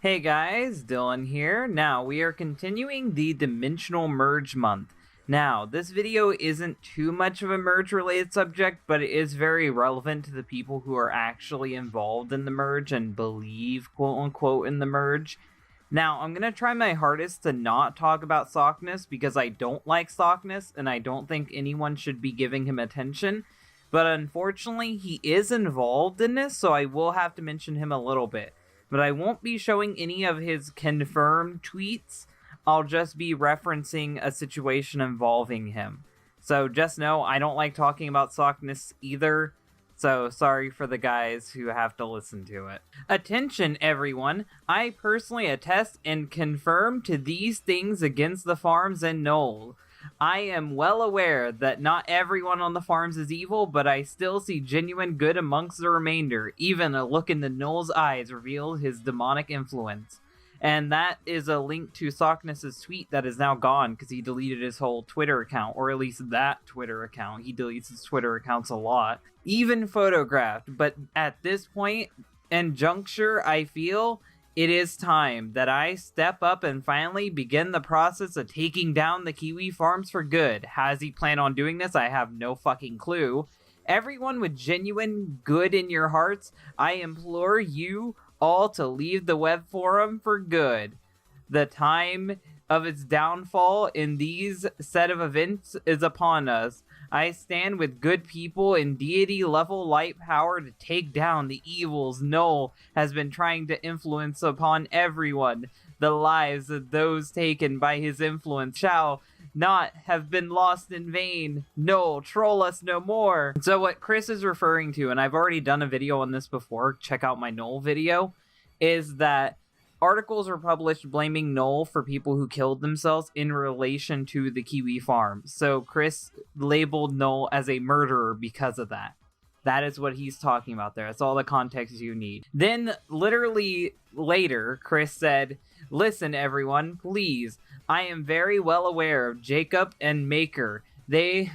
Hey guys, Dylan here. Now, we are continuing the Dimensional Merge month. Now, this video isn't too much of a merge-related subject, but it is very relevant to the people who are actually involved in the merge and believe, quote-unquote, in the merge. Now, I'm going to try my hardest to not talk about Sockness because I don't like Sockness, and I don't think anyone should be giving him attention. But unfortunately, he is involved in this, so I will have to mention him a little bit. But I won't be showing any of his confirmed tweets. I'll just be referencing a situation involving him. So just know I don't like talking about Sockness either. So sorry for the guys who have to listen to it. Attention everyone, I personally attest and confirm to these things against the farms and Knoll. I am well aware that not everyone on the farms is evil, but I still see genuine good amongst the remainder. Even a look in the Knoll's eyes reveals his demonic influence. And that is a link to Sockness's tweet that is now gone because he deleted his whole Twitter account, or at least that Twitter account. He deletes his Twitter accounts a lot. Even photographed, but at this point and juncture, I feel it is time that I step up and finally begin the process of taking down the Kiwi farms for good. How does he plan on doing this? I have no fucking clue. Everyone with genuine good in your hearts, I implore you all to leave the web forum for good. The time of its downfall in these set of events is upon us. I stand with good people in deity level light power to take down the evils Knoll has been trying to influence upon everyone. The lives of those taken by his influence shall not have been lost in vain. Knoll, troll us no more. So what Chris is referring to, and I've already done a video on this before, check out my Knoll video, is that articles were published blaming Knoll for people who killed themselves in relation to the Kiwi farm. So Chris labeled Knoll as a murderer because of that. That is what he's talking about there. That's all the context you need. Then, literally later, Chris said, "Listen, everyone, please. I am very well aware of Jacob and Maker. They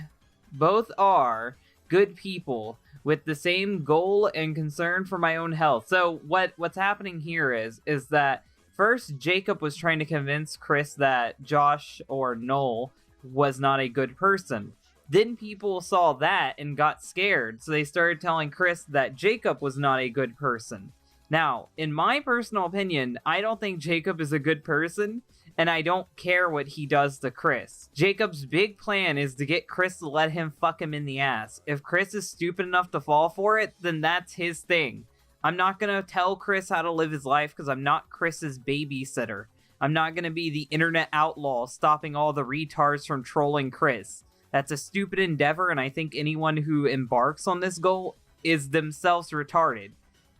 both are good people with the same goal and concern for my own health." So what's happening here is that first Jacob was trying to convince Chris that Josh or Knoll was not a good person. Then people saw that and got scared, so they started telling Chris that Jacob was not a good person. Now, in my personal opinion, I don't think Jacob is a good person, and I don't care what he does to Chris. Jacob's big plan is to get Chris to let him fuck him in the ass. If Chris is stupid enough to fall for it, then that's his thing. I'm not gonna tell Chris how to live his life because I'm not Chris's babysitter. I'm not gonna be the internet outlaw stopping all the retards from trolling Chris. That's a stupid endeavor, and I think anyone who embarks on this goal is themselves retarded.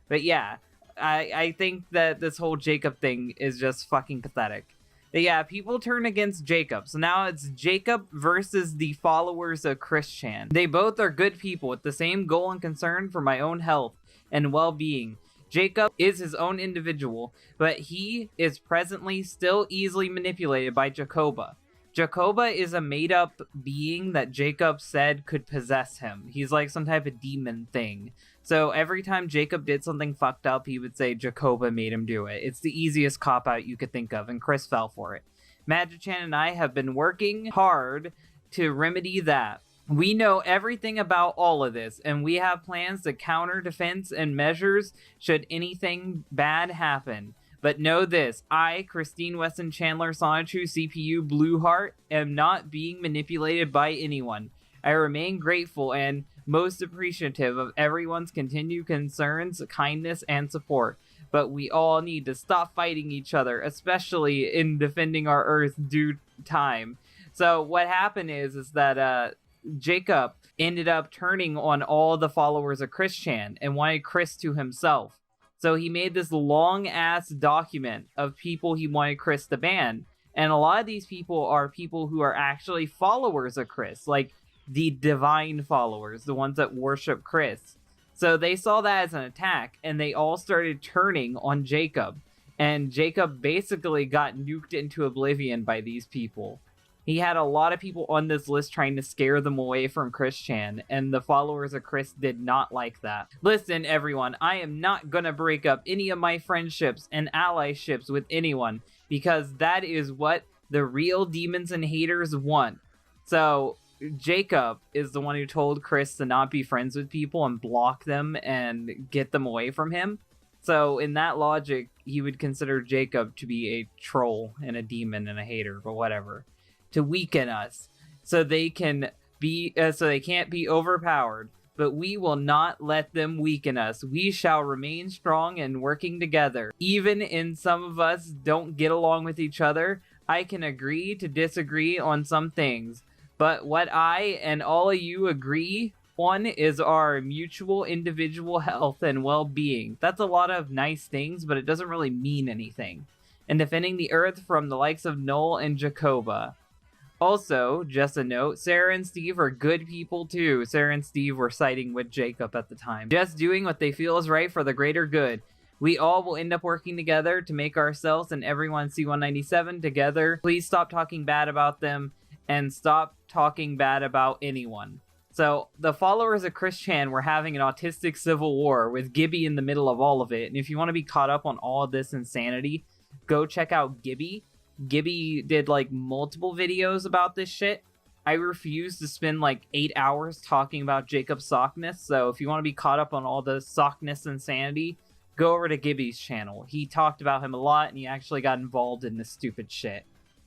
But yeah, I think that this whole Jacob thing is just fucking pathetic. But yeah, people turn against Jacob. So now it's Jacob versus the followers of Chris Chan. They both are good people with the same goal and concern for my own health and well-being. Jacob is his own individual, but he is presently still easily manipulated by Jacoba. Jacoba is a made-up being that Jacob said could possess him. He's like some type of demon thing. So every time Jacob did something fucked up, he would say Jacoba made him do it. It's the easiest cop-out you could think of, and Chris fell for it. Magichan and I have been working hard to remedy that. We know everything about all of this, and we have plans to counter defense and measures should anything bad happen. But know this, I, Christine Weston Chandler Sonichu CPU Blueheart, am not being manipulated by anyone. I remain grateful and most appreciative of everyone's continued concerns, kindness, and support. But we all need to stop fighting each other, especially in defending our Earth due time. So what happened is that Jacob ended up turning on all the followers of Chris Chan and wanted Chris to himself. So he made this long-ass document of people he wanted Chris to ban. And a lot of these people are people who are actually followers of Chris, like the divine followers, the ones that worship Chris. So they saw that as an attack, and they all started turning on Jacob. And Jacob basically got nuked into oblivion by these people. He had a lot of people on this list trying to scare them away from Chris Chan, and the followers of Chris did not like that. Listen, everyone, I am not gonna break up any of my friendships and allyships with anyone, because that is what the real demons and haters want. So, Jacob is the one who told Chris to not be friends with people and block them and get them away from him. So, in that logic, he would consider Jacob to be a troll and a demon and a hater, but whatever. To weaken us, so they can't be overpowered. But we will not let them weaken us. We shall remain strong and working together. Even in some of us don't get along with each other, I can agree to disagree on some things. But what I and all of you agree on is our mutual individual health and well-being. That's a lot of nice things, but it doesn't really mean anything. And defending the Earth from the likes of ÄINTL and Jacoba. Also, just a note, Sarah and Steve are good people too. Sarah and Steve were siding with Jacob at the time. Just doing what they feel is right for the greater good. We all will end up working together to make ourselves and everyone C-197 together. Please stop talking bad about them and stop talking bad about anyone. So, the followers of Chris Chan were having an autistic civil war with Gibby in the middle of all of it. And if you want to be caught up on all of this insanity, go check out Gibby. Gibby did like multiple videos about this shit. I refuse to spend like 8 hours talking about Jacob's sockness, so if you want to be caught up on all the sockness insanity, go over to Gibby's channel. He talked about him a lot, and he actually got involved in this stupid shit.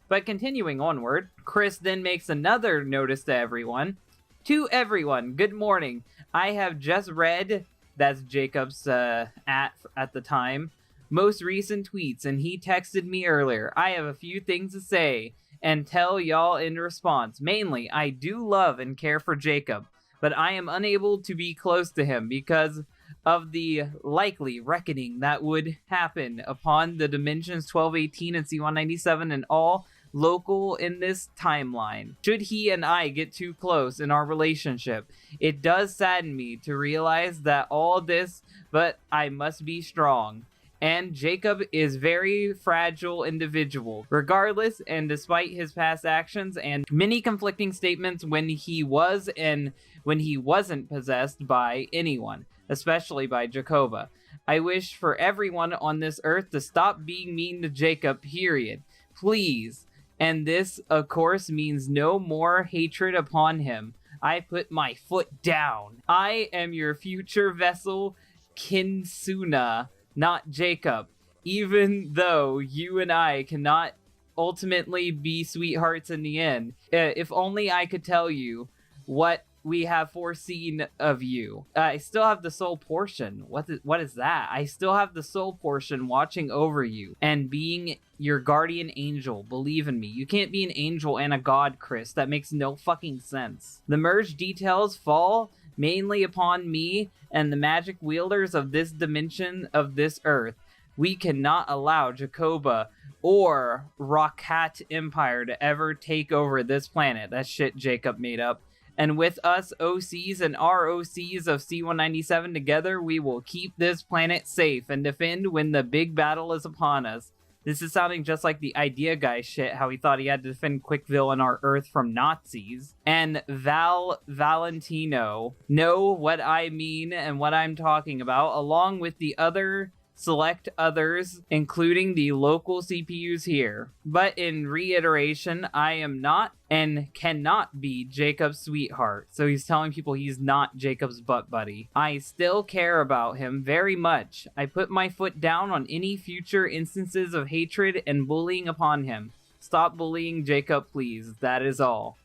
But continuing onward, Chris then makes another notice to everyone. To everyone, good morning. I have just read, that's Jacob's at the time, most recent tweets, and he texted me earlier. I have a few things to say and tell y'all in response. Mainly, I do love and care for Jacob, but I am unable to be close to him because of the likely reckoning that would happen upon the dimensions 1218 and C-197 and all local in this timeline. Should he and I get too close in our relationship, it does sadden me to realize that all this, but I must be strong. And Jacob is very fragile individual. Regardless, and despite his past actions and many conflicting statements when he was and when he wasn't possessed by anyone, especially by Jacoba, I wish for everyone on this earth to stop being mean to Jacob, period. Please. And this, of course, means no more hatred upon him. I put my foot down. I am your future vessel, Kinsuna, not Jacob, even though you and I cannot ultimately be sweethearts in the end. If only I could tell you what we have foreseen of you. I still have the soul portion. What is that? I still have the soul portion watching over you and being your guardian angel. Believe in me. You can't be an angel and a god, Chris. That makes no fucking sense. The merge details fall mainly upon me and the magic wielders of this dimension of this earth. We cannot allow Jacoba or Rakat Empire to ever take over this planet. That shit Jacob made up. And with us OCs and ROCs of C-197 together, we will keep this planet safe and defend when the big battle is upon us. This is sounding just like the idea guy shit, how he thought he had to defend Quickville and our Earth from Nazis. And Valentino know what I mean and what I'm talking about, along with the other select others, including the local CPUs here. But in reiteration, I am not and cannot be Jacob's sweetheart. So he's telling people he's not Jacob's butt buddy. I still care about him very much. I put my foot down on any future instances of hatred and bullying upon him. Stop bullying Jacob, please. That is all.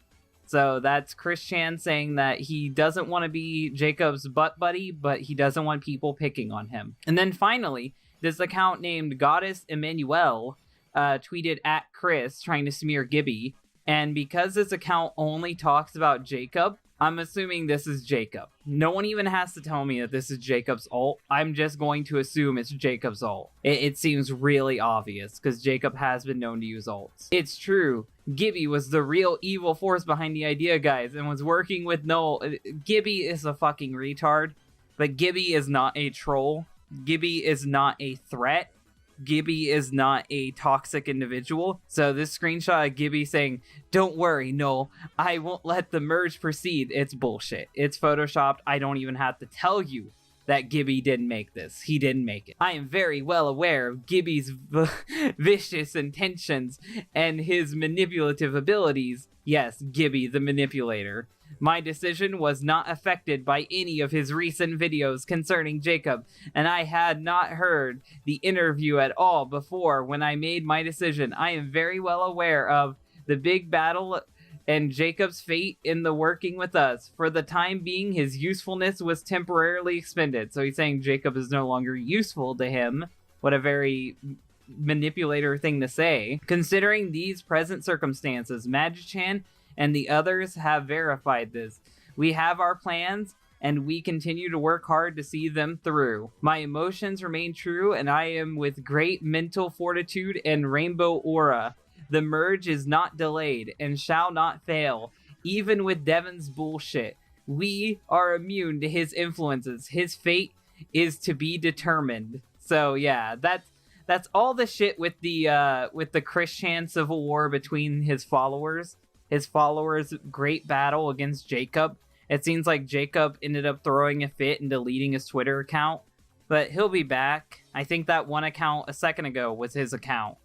So that's Chris Chan saying that he doesn't want to be Jacob's butt buddy, but he doesn't want people picking on him. And then finally, this account named Goddess Emmanuel tweeted at Chris trying to smear Gibby. And because this account only talks about Jacob, I'm assuming this is Jacob. No one even has to tell me that this is Jacob's ult. I'm just going to assume it's Jacob's ult. It seems really obvious, because Jacob has been known to use ults. It's true. Gibby was the real evil force behind the idea, guys, and was working with ÄINTL. Gibby is a fucking retard, but Gibby is not a troll. Gibby is not a threat. Gibby is not a toxic individual. So this screenshot of Gibby saying, "Don't worry, no, I won't let the merge proceed," it's bullshit. It's photoshopped. I don't even have to tell you that Gibby didn't make this. He didn't make it. I am very well aware of Gibby's vicious intentions and his manipulative abilities. Yes, Gibby the manipulator. My decision was not affected by any of his recent videos concerning Jacob, and I had not heard the interview at all before when I made my decision. I am very well aware of the big battle and Jacob's fate in the working with us. For the time being, his usefulness was temporarily expended. So he's saying Jacob is no longer useful to him. What a very manipulator thing to say. Considering these present circumstances, Magichan and the others have verified this. We have our plans, and we continue to work hard to see them through. My emotions remain true, and I am with great mental fortitude and rainbow aura. The merge is not delayed and shall not fail, even with Devin's bullshit. We are immune to his influences. His fate is to be determined. So yeah, that's all the shit with the Christian civil war between his followers. His followers' great battle against Jacob. It seems like Jacob ended up throwing a fit and deleting his Twitter account, but he'll be back. I think that one account a second ago was his account.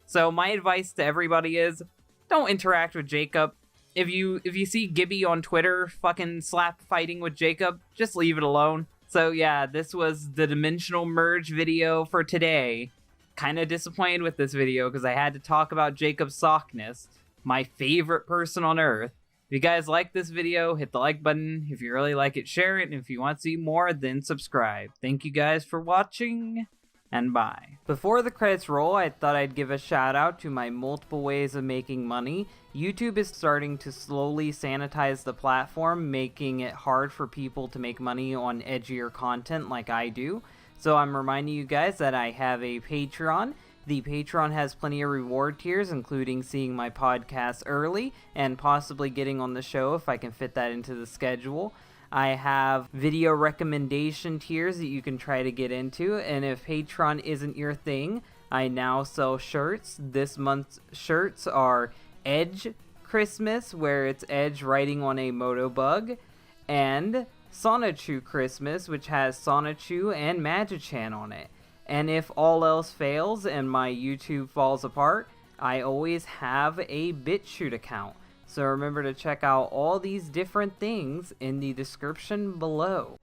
So my advice to everybody is, don't interact with Jacob. If you see Gibby on Twitter fucking slap fighting with Jacob, just leave it alone. So yeah, this was the Dimensional Merge video for today. Kinda disappointed with this video because I had to talk about Jacob's sockness, my favorite person on Earth. If you guys like this video, hit the like button. If you really like it, share it. And if you want to see more, then subscribe. Thank you guys for watching, and bye. Before the credits roll, I thought I'd give a shout out to my multiple ways of making money. YouTube is starting to slowly sanitize the platform, making it hard for people to make money on edgier content like I do. So I'm reminding you guys that I have a Patreon. The Patreon has plenty of reward tiers, including seeing my podcast early and possibly getting on the show if I can fit that into the schedule. I have video recommendation tiers that you can try to get into, and if Patreon isn't your thing, I now sell shirts. This month's shirts are Edge Christmas, where it's Edge riding on a Motobug, and Sonichu Christmas, which has Sonichu and Magichan on it. And if all else fails and my YouTube falls apart, I always have a BitChute account. So remember to check out all these different things in the description below.